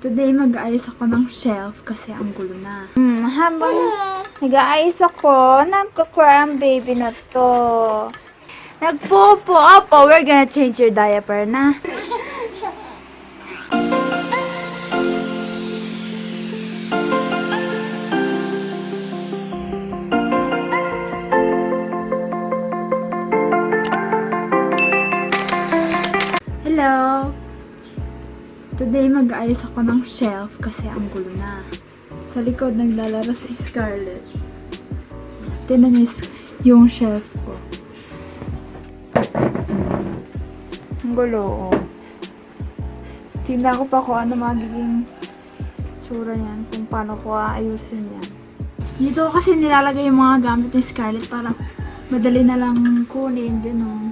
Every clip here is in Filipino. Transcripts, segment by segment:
Today, mag-aayos ako ng shelf kasi ang gulo na. Habang nag-aayos ako, nagkukura ang baby na to. Nagpupo. Opo, we're gonna change your diaper na. Hello! Today, mag-aayos ako ng shelf kasi ang gulo na. Sa likod, naglalaro si Scarlet. Tingnan niyo yung shelf ko. Ang gulo, oh. Tingnan ko pa kung ano magiging tsura niyan, kung paano ko aayusin yan. Dito kasi nilalagay yung mga gamit ni Scarlet para madali na lang kunin, gano'n.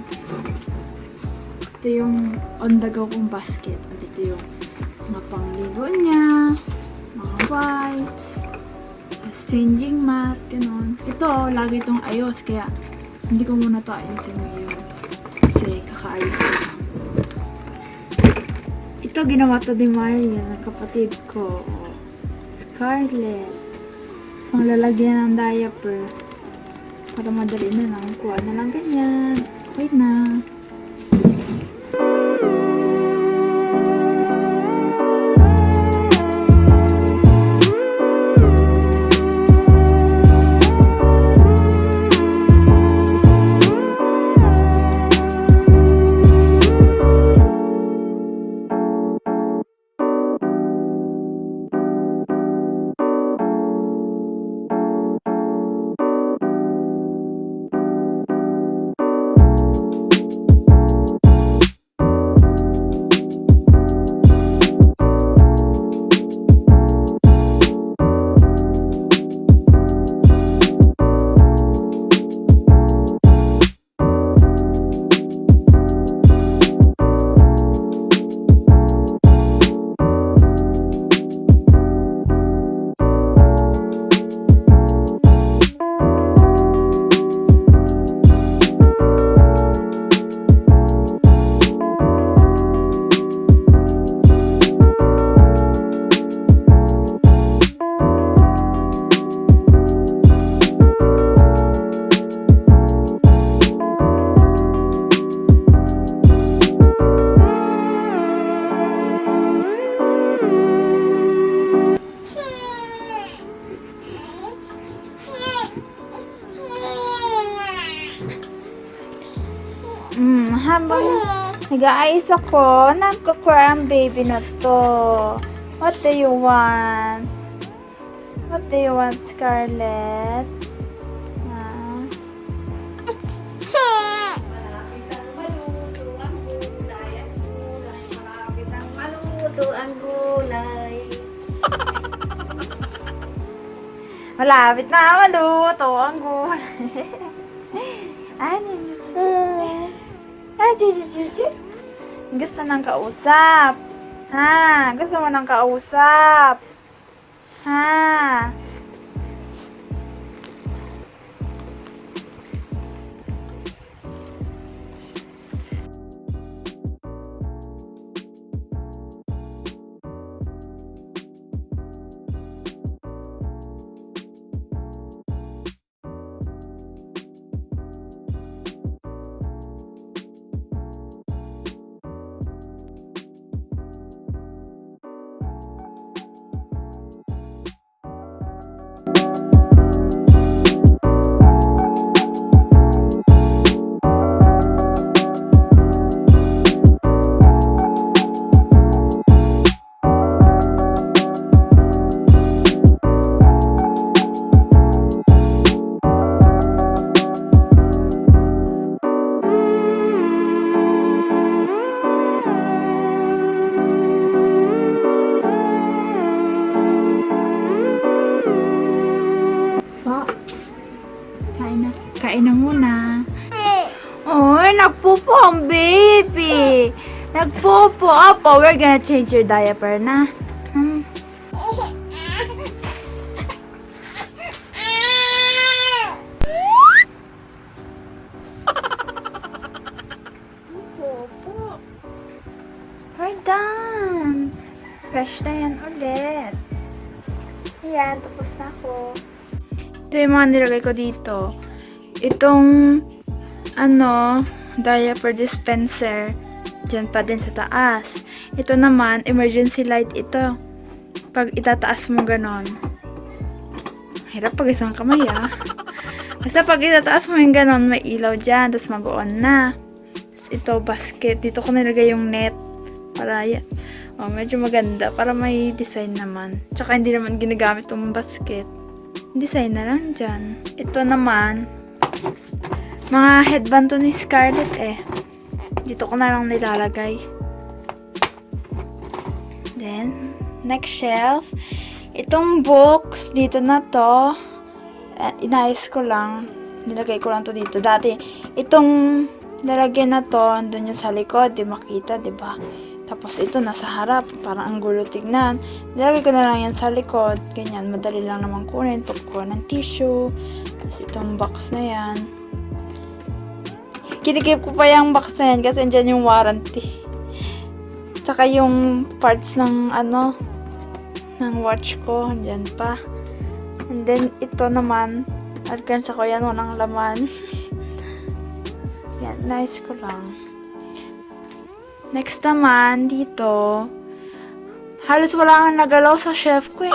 Ito yung on the go kong basket. Ito yung mga pangligo niya, mga wipes, changing mat, gano'n. Ito, lagi itong ayos, kaya hindi ko muna ito ayusin ngayon. Kasi kakaayos ko lang. Ito, ginawa ito ni Maria, ng kapatid ko. Scarlet. Panglalagyan ng diaper. Para madali na lang. Kuha na lang ganyan. Okay na. Habang nag-aayos ako, nagkukura ang baby na to. What do you want? What do you want, Scarlet? Maluto ang gulay. Malapit na maluto ang gulay. Ano? Gusto ng kausap. Ha? Gusto mo ng kausap? Ha? Kain na muna. Oy, nagpupo ang baby. Nagpupo. Opo, we're gonna change your diaper na. We're done. Fresh na yan, ulit. Ayan, tapos na ako. Ito yung mga nilagay ko dito. Itong, diaper dispenser. Diyan pa din sa taas. Ito naman, emergency light ito. Pag itataas mo ganon. Hirap pag isang kamay, Basta pag itataas mo yung ganon, may ilaw dyan. Tapos mag-on na. Tapos ito, basket. Dito ko nilagay yung net. Para, medyo maganda. Para may design naman. Tsaka hindi naman ginagamit itong basket. Design na lang dyan. Ito naman, mga headband to ni Scarlett Dito ko na lang nilalagay. Then, next shelf. Itong box, dito na to. Inayos ko lang. Nilagay ko lang to dito. Dati, itong lalagyan na to, andun yung sa likod. Di makita, diba? Tapos ito nasa harap. Parang ang gulo tignan. Nilagay ko na lang yan sa likod. Ganyan, madali lang naman kunin. Pagkuha ng tissue. Tapos itong box na yan. Kinikip ko pa yung box na yan kasi andyan yung warranty. Tsaka yung parts ng ng watch ko, andyan pa. And then, ito naman, alkansya ko yan, walang laman. Yan, nice ko lang. Next naman, dito, halos wala kang nagalaw sa shelf ko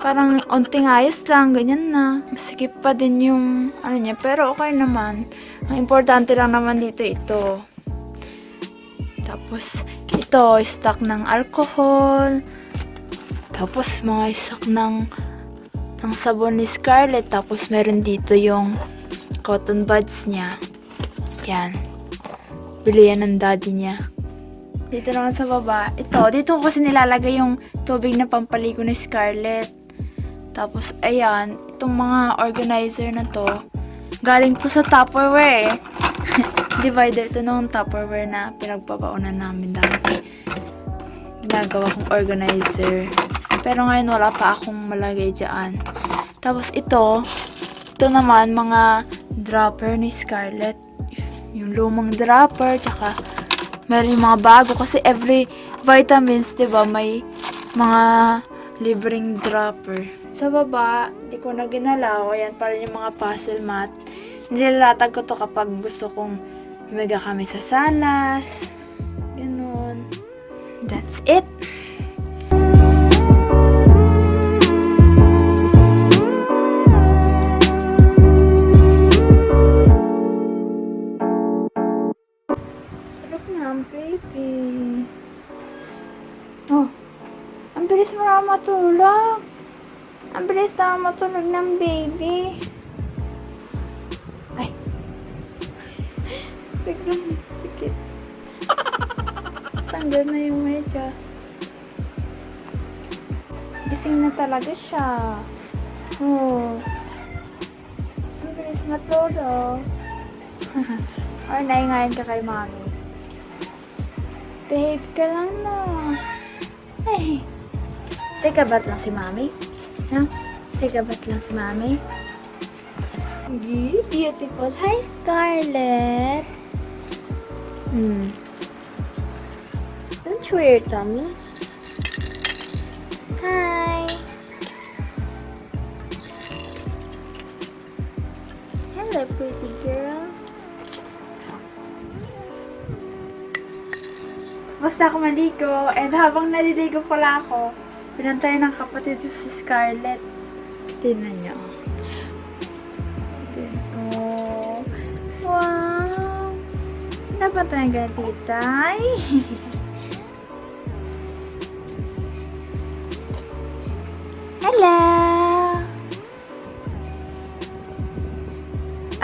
Parang onting ayos lang, ganyan na. Masikip pa din yung niya, pero okay naman. Ang importante lang naman dito ito. Tapos ito, stock ng alcohol. Tapos mga stock ng sabon ni Scarlett. Tapos meron dito yung cotton buds niya. Yan. Bili yan ng daddy niya. Dito naman sa baba, dito ko kasi nilalagay yung tubig na pampaligo ni Scarlett. Tapos, ayan, itong mga organizer na to, galing to sa Tupperware Divider to nung Tupperware na pinagpapaunan namin dati. Ginagawa kong organizer. Pero ngayon wala pa akong malagay dyan. Tapos ito naman mga dropper ni Scarlett. Yung lumang dropper, tsaka meron yung mga bago kasi every vitamins, diba, may mga libreng dropper. Sa baba, di ko na ginalaw. Ayan pa rin yung mga puzzle mat. Nilalatag ko to kapag gusto kong humiga kami sa salas. Ganun. That's it. Sarap na, baby. Oh, ang bilis mo na matulog. Ang bilis na matulog ng baby. Ay. Biglang pikit. Tanggal na yung medyas. Gising na talaga siya. Oh. Ang bilis matulog. Or naingayin ka kay mommy. Babe ka lang na. Ay. Teka, ba't lang si mommy? Teka, ba't lang si mommy? Beautiful. Hi, Scarlett. Don't show your tummy. Hi. Hello, pretty girl. Basta ako maligo. And habang naliligo pala ako, pinantay ng kapatid si Scarlett. Tingnan niyo. Oh. Wow. Dapat tayong gatitay. Hello.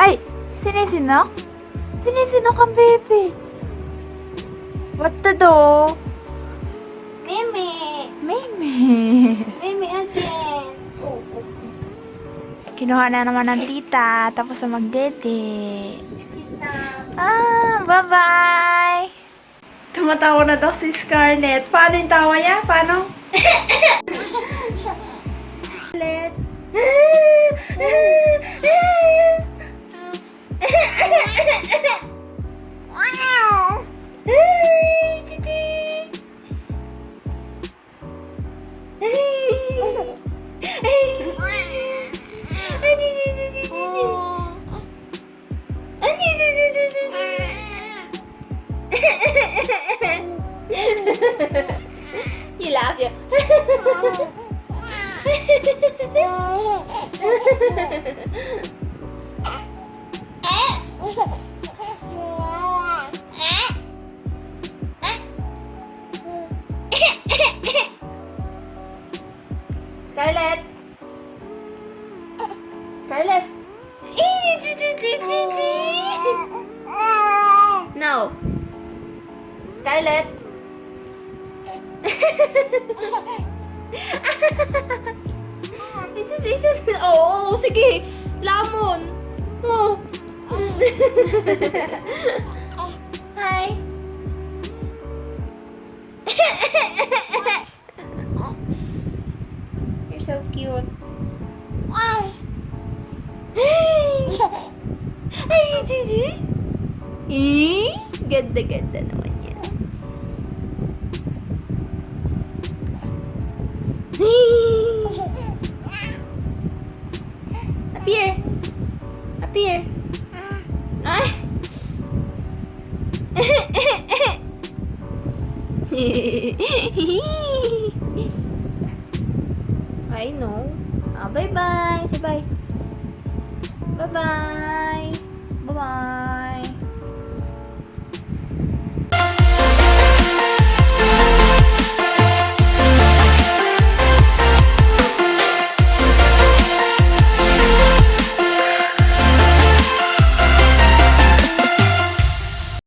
Ay! Sinisino? Sinisino kang baby? What to do? Mimi! Mimi. Mimi again! Kinuha na naman ng tita, tapos na magdede. Kita! Bye-bye! Tumatawa na daw si Scarlett. Paano yung tawa niya? Paano? Scarlett. You laugh, yeah. Scarlet! Scarlet! No! Scarlet! It's just, oh, sige! Lamon! Oh! Hi! You're so cute. Ay, Gigi! Ganda-ganda naman yan. Up here! Up here! Ay! I know. Bye-bye! Say bye! Bye-bye! Bye-bye!